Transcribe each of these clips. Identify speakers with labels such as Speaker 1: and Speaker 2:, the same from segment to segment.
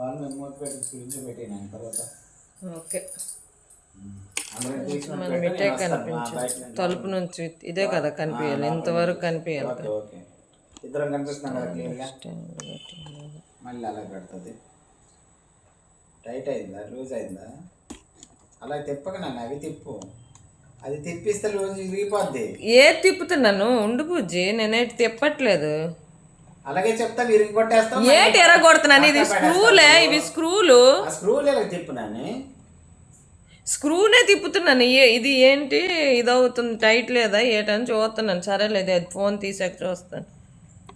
Speaker 1: పాలు మేము మూత పెట్టి ఫ్రిడ్జ్లో పెట్టినాను తర్వాత.
Speaker 2: ఓకే
Speaker 1: అందరం
Speaker 2: మనం ఇటే కనిపించు తలుపు నుంచి ఇదే కదా కనిపించాలి, ఇంతవరకు కనిపించాలి.
Speaker 1: ఓకే ఓకే ఇద్దరం కనిపిస్తున్నాం కదా క్లియర్గా. మళ్ళీ అలా పెడుతుంది. టైట్ అయిందా లూజ్ అయిందా? అలా తిప్పక నన్ను అవి తిప్పు, అది తిప్పిస్తే లూజ్ విరిగిపోద్ది.
Speaker 2: ఏ తిప్పుతున్నాను ఉండు బుజ్జి, నేనేటి తిప్పట్లేదు.
Speaker 1: అలాగే చెప్తా మీరు కొట్టేస్తాం.
Speaker 2: ఏంటి ఎరగొడుతున్నాను? ఇది స్క్రూలే, ఇవి స్క్రూలు.
Speaker 1: స్క్రూలు తిప్పునాను,
Speaker 2: స్క్రూనే తిప్పుతున్నాను. ఇది ఏంటి ఇది అవుతుంది టైట్ లేదా ఏటని చూస్తున్నాను. సరేలేదు, అది ఫోన్ తీసాక చూస్తాను.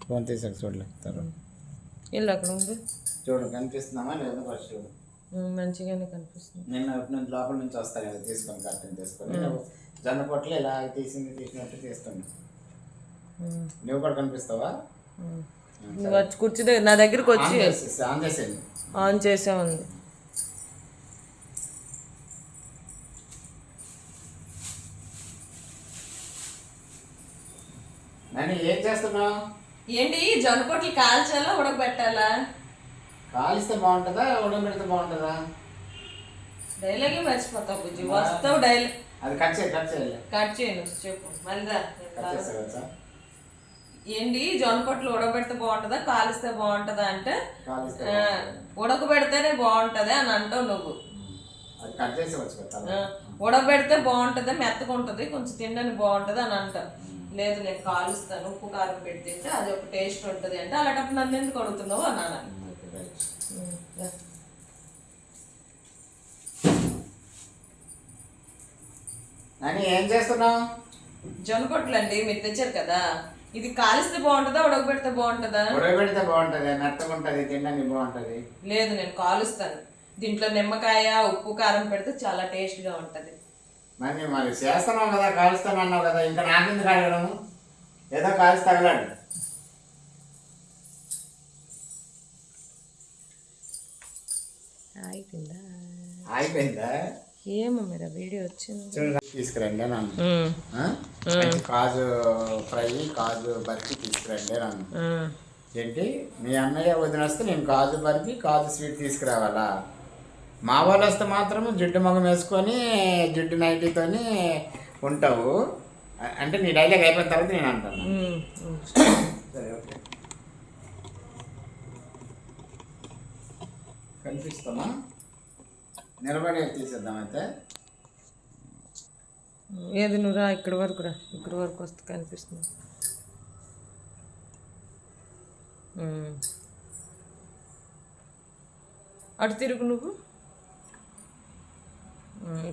Speaker 1: ఫోన్ తీసాక చూడలేదు.
Speaker 2: ఇల్లు అక్కడ ఉంది
Speaker 1: చూడు కనిపిస్తున్నామా లేదా ఫస్ట్ చూడు.
Speaker 2: మంచిగానే కనిపిస్తుంది.
Speaker 1: నేను లోపల నుంచి వస్తాను కదా తీసుకొని కట్టెని తీసుకొని జొన్న పొట్లు ఇలా తీసినట్టు తీసుకోండి. నువ్వు కూడా కనిపిస్తావా?
Speaker 2: నువ్వు వచ్చి కూర్చో, నా దగ్గరికి వచ్చి
Speaker 1: ఆన్ చేసేయండి.
Speaker 2: ఆన్ చేసే ఉంది.
Speaker 1: నేను ఏం చేస్తున్నావు?
Speaker 2: ఏంటి జొన్న పొట్లు కాల్చాలా ఉడకబెట్టాలా?
Speaker 1: కాలిస్తే బాగుంటుందా ఉడకబెడితే బాగుంటుందా?
Speaker 2: డైలాగే మర్చిపోతావు బుజ్జి, వస్తావు డైలాగ్.
Speaker 1: అది కట్ చేయాలి.
Speaker 2: కట్ చేయను చెప్పు మళ్ళీ.
Speaker 1: కట్ చేస్తా.
Speaker 2: ఏంటి జొన్న పొట్లు ఉడకబెడితే బాగుంటుందా కాలిస్తే బాగుంటుందా అంటే ఉడకబెడితేనే బాగుంటది అని అంటావు నువ్వు. ఉడకబెడితే బాగుంటుంది, మెత్తగా ఉంటుంది, కొంచెం తినడానికి బాగుంటుంది అని అంటావు. లేదు నేను కాలుస్తాను, ఉప్పు కారం పెట్టి తింటే అది ఒక టేస్ట్ ఉంటుంది అంటే అలాంటప్పుడు నన్ను ఎందుకు అడుగుతున్నావు అన్నాను.
Speaker 1: ఏం చేస్తున్నావు?
Speaker 2: జొన్న పొట్లు అండి మీరు తెచ్చారు కదా, ఇది కాలిస్తే బాగుంటుందా ఉడకబెడితే బాగుంటుందా?
Speaker 1: ఉడకబెడితే బాగుంటుంది, మెత్తగా ఉంటుంది, తినడానికి బాగుంటుంది.
Speaker 2: లేదు నేను కాలుస్తాను, దీంట్లో నిమ్మకాయ ఉప్పు కారం పెడితే చాలా టేస్ట్గా ఉంటుంది.
Speaker 1: మరి చేస్తున్నావు కదా, కాలుస్తాను అన్నావు కదా, ఇంకా నాకెందుకు అడగడము? ఏదో కాల్చి తగలాడు. అయిపోయిందా?
Speaker 2: ఏమో మీరు వీడియో వచ్చింది
Speaker 1: తీసుకురండి నన్ను. కాజు ఫ్రై కాజు బర్ఫీ తీసుకురండి నన్ను. ఏంటి మీ అన్నయ్య వదిన వస్తే నేను కాజు బర్ఫీ కాజు స్వీట్ తీసుకురావాలా? మా వాళ్ళు వస్తే మాత్రం జిడ్డు మగం వేసుకొని జిడ్డు నైటీతోని ఉంటావు అంటే నీ డైలాగ్ అయిపోయిన తర్వాత నేను అంటాను. సరే ఓకే కనిపిస్తామా? నిలబడి తీసేద్దాం అయితే.
Speaker 2: ఏది నువ్వు రా ఇక్కడి వరకు రా, ఇక్కడి వరకు వస్తే కనిపిస్తుంది. అటు తిరుగు నువ్వు,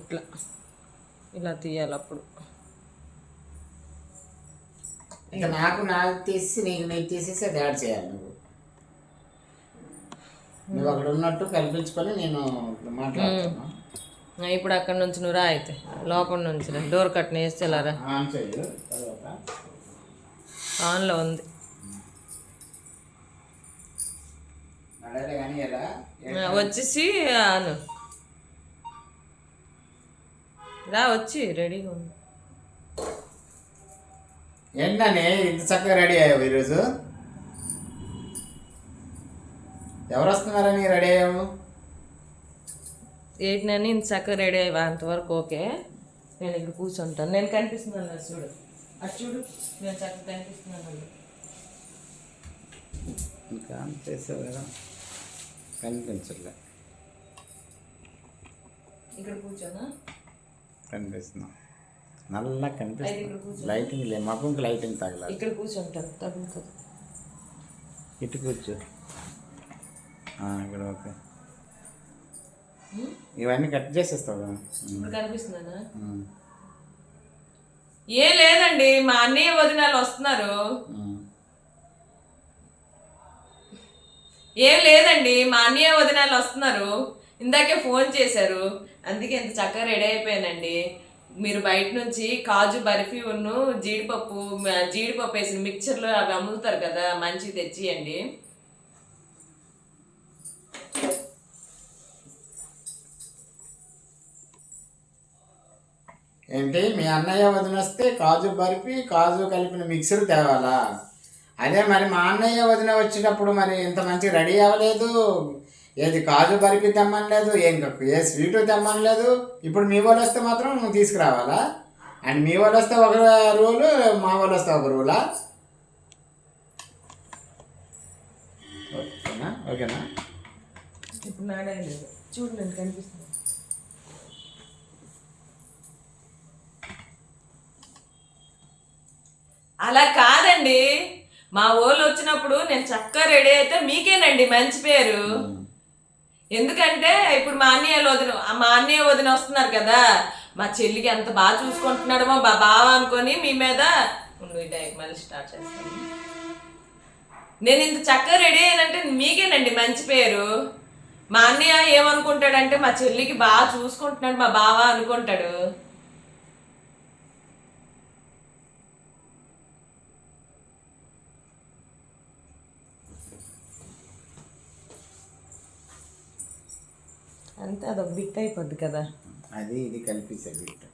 Speaker 2: ఇట్లా ఇలా తీయాలి. అప్పుడు
Speaker 1: ఇక నాకు తీసి నీకు తీసేసి అది యాడ్ చేయాలి. నువ్వు అక్కడ ఉన్నట్టు కల్పించుకొని నేను మాట్లాడుతున్నా.
Speaker 2: ఇప్పుడు అక్కడ నుంచి నువ్వు రా, అయితే లోపల నుంచి రా, డోర్ కట్న వేస్తే ఇలా రా. ఆన్లో ఉంది. వచ్చేసి ఆను రా, వచ్చి రెడీగా ఉంది.
Speaker 1: ఏంటనే ఇంత చక్కగా రెడీ అయ్యావు ఈరోజు? ఎవరు వస్తున్నారని రెడీ అయ్యావు?
Speaker 2: ఏంటని ఇంత చక్కగా రెడీ అయ్యా? అంతవరకు ఓకే. నేను ఇక్కడ కూర్చుంటాను. నేను కనిపిస్తున్నాను చూడు, అది చూడు, నేను చక్కగా కనిపిస్తున్నాను.
Speaker 1: ఇంకా చేసావు కదా, కనిపించట్లే.
Speaker 2: ఇక్కడ కూర్చోనా?
Speaker 1: కనిపిస్తున్నా, నల్ల కనిపిస్తుంది. లైటింగ్ లే, మగంకి లైటింగ్ తగలాలి.
Speaker 2: ఇక్కడ కూర్చుంటాను, తగ్గుతుంది.
Speaker 1: ఇటు కూర్చో. ఇక్కడ ఓకే. ఇవన్నీ కట్ చేసేస్తావు కదా.
Speaker 2: ఇప్పుడు కనిపిస్తున్నానా? ఏం లేదండి, మా అన్నయ్య వదినాలు వస్తున్నారు. ఏం లేదండి, మా అన్నయ్య వదినాలు వస్తున్నారు. ఇందాకే ఫోన్ చేశారు, అందుకే ఇంత చక్కగా రెడీ అయిపోయానండి. మీరు బయట నుంచి కాజు బర్ఫీ ఉన్ను జీడిపప్పు వేసిన మిక్చర్లు అవి అమ్ముతారు కదా, మంచివి తెచ్చియండి.
Speaker 1: ఏంటి మీ అన్నయ్య వదిన వస్తే కాజు బర్ఫీ కాజు కలిపిన మిక్సర్ తేవాలా? అదే మరి మా అన్నయ్య వదిన వచ్చేటప్పుడు మరి ఇంత మంచిగా రెడీ అవ్వలేదు, ఏది కాజు బర్ఫీ తెమ్మనలేదు, ఏ స్వీటు తెమ్మనలేదు. ఇప్పుడు మీ వాళ్ళు వస్తే మాత్రం నువ్వు తీసుకురావాలా? అండ్ మీ వాళ్ళు వస్తే ఒక రూలు, మా వాళ్ళు వస్తే ఒక రూలా? ఓకేనా? ఓకేనా?
Speaker 2: ఇప్పుడు నాడే లేదు, చూడు నేను కనిపిస్తుంది. అలా కాదండి, మా వాళ్ళు వచ్చినప్పుడు నేను చక్కగా రెడీ అయితే మీకేనండి మంచి పేరు. ఎందుకంటే ఇప్పుడు మా అన్నయ్య వదిన వస్తున్నారు కదా, మా చెల్లికి ఎంత బాగా చూసుకుంటున్నాడో మా బావ అనుకొని మీ మీద మళ్ళీ స్టార్ట్ చేస్తాను. నేను ఇంత చక్కగా రెడీ అయ్యానంటే మీకేనండి మంచి పేరు. మా అన్నయ్య ఏమనుకుంటాడంటే మా చెల్లికి బాగా చూసుకుంటున్నాడు మా బావ అనుకుంటాడు. అంతే, అదొక బిట్ అయిపోద్ది కదా.
Speaker 1: అది ఇది కలిపేసే బిట్.